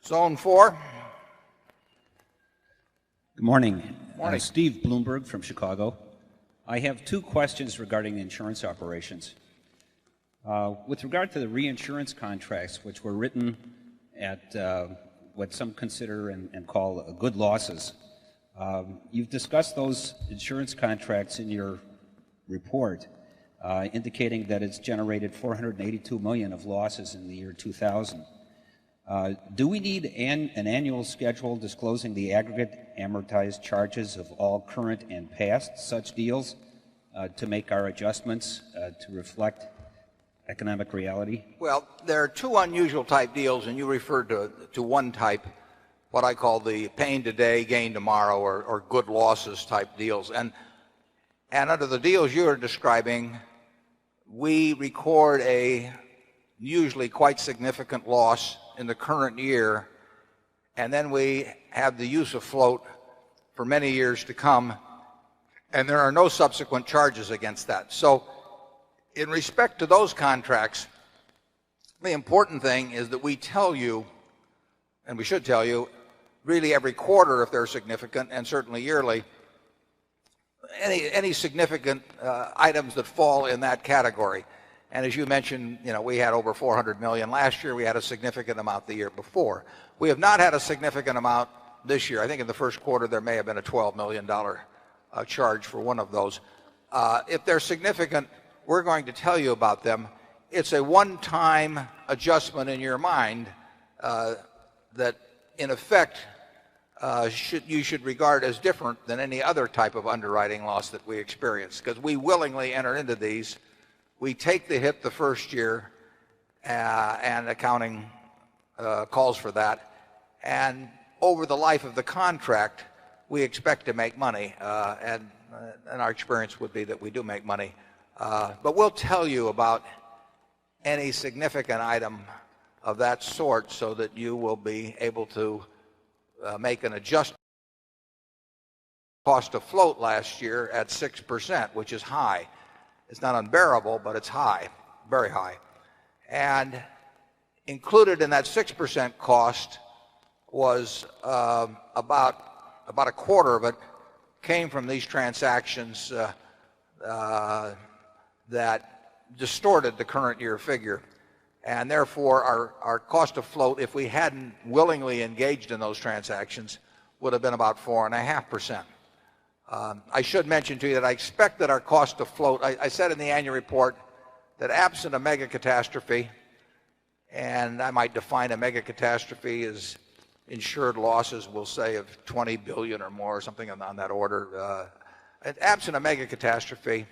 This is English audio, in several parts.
Zone 4. Good morning. Morning. Steve Bloomberg from Chicago. I have two questions regarding the insurance operations. With regard to the reinsurance contracts, which were written at what some consider and call good losses, you've discussed those insurance contracts in your report, indicating that it's generated $482 million of losses in the year 2000. Do we need an annual schedule disclosing the aggregate amortized charges of all current and past such deals to make our adjustments to reflect economic reality? Well, there are two unusual type deals, and you referred to one type, what I call the pain today, gain tomorrow, or good losses type deals. And under the deals you are describing, we record a usually quite significant loss in the current year, and then we have the use of float for many years to come, and there are no subsequent charges against that. So in respect to those contracts, the important thing is that we tell you, and we should tell you, really every quarter if they're significant, and certainly yearly, any significant items that fall in that category. And as you mentioned, we had over 400 million last year. We had a significant amount the year before. We have not had a significant amount this year. I think in the first quarter there may have been a $12 million charge for one of those. If they're significant, we're going to tell you about them. It's a one-time adjustment in your mind that, in effect, you should regard as different than any other type of underwriting loss that we experience, because we willingly enter into these. We take the hit the first year, and accounting calls for that. And over the life of the contract, we expect to make money, and our experience would be that we do make money. But we'll tell you about any significant item of that sort so that you will be able to make an adjustment. Cost of float last year at 6%, which is high. It's not unbearable, but it's high, very high. And included in that 6% cost was about a quarter of it came from these transactions that distorted the current year figure. And therefore, our cost of float, if we hadn't willingly engaged in those transactions, would have been about 4.5%. I should mention to you that I expect that our cost of float, I said in the annual report that absent a mega catastrophe, and I might define a mega catastrophe as insured losses, we'll say, of 20 billion or more, or something on that order. Absent a mega catastrophe,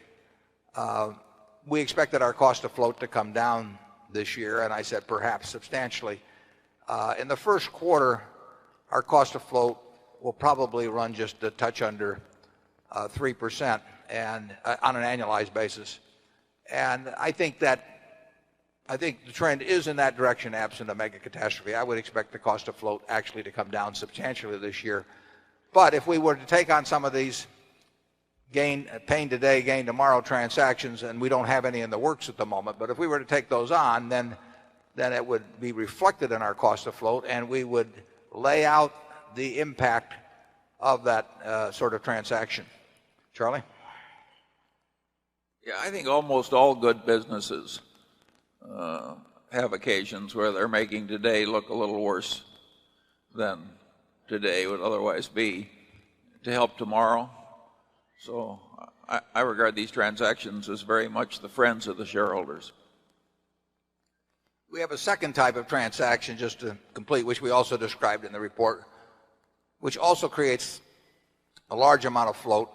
we expected our cost of float to come down this year, and I said perhaps substantially. In the first quarter, our cost of float will probably run just a touch under 3% and on an annualized basis. And I think the trend is in that direction absent a mega catastrophe. I would expect the cost of float actually to come down substantially this year. But if we were to take on some of these pain today, gain tomorrow transactions, and we don't have any in the works at the moment, but if we were to take those on, then it would be reflected in our cost of float, and we would lay out the impact of that sort of transaction. Charlie? Yeah, I think almost all good businesses have occasions where they're making today look a little worse than today would otherwise be to help tomorrow. So I regard these transactions as very much the friends of the shareholders. We have a second type of transaction, just to complete, which we also described in the report, which also creates a large amount of float,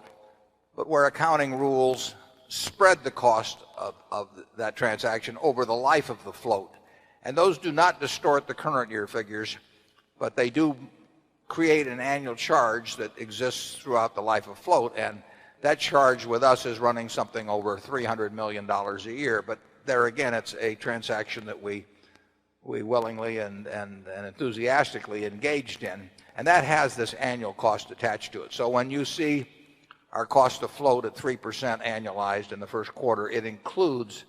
but where accounting rules spread the cost of that transaction over the life of the float. And those do not distort the current year figures, but they do create an annual charge that exists throughout the life of float. And that charge with us is running something over $300 million a year. But there again, it's a transaction that we willingly and enthusiastically engaged in. And that has this annual cost attached to it. So when you see our cost of float at 3% annualized in the first quarter, it includes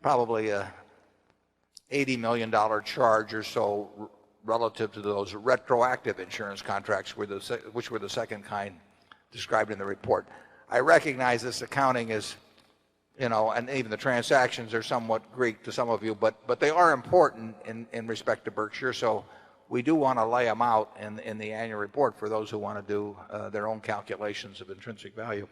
probably a $80 million charge or so relative to those retroactive insurance contracts, which were the second kind described in the report. I recognize this accounting is, and even the transactions are somewhat Greek to some of you, but they are important in respect to Berkshire. So we do want to lay them out in the annual report for those who want to do their own calculations of intrinsic value.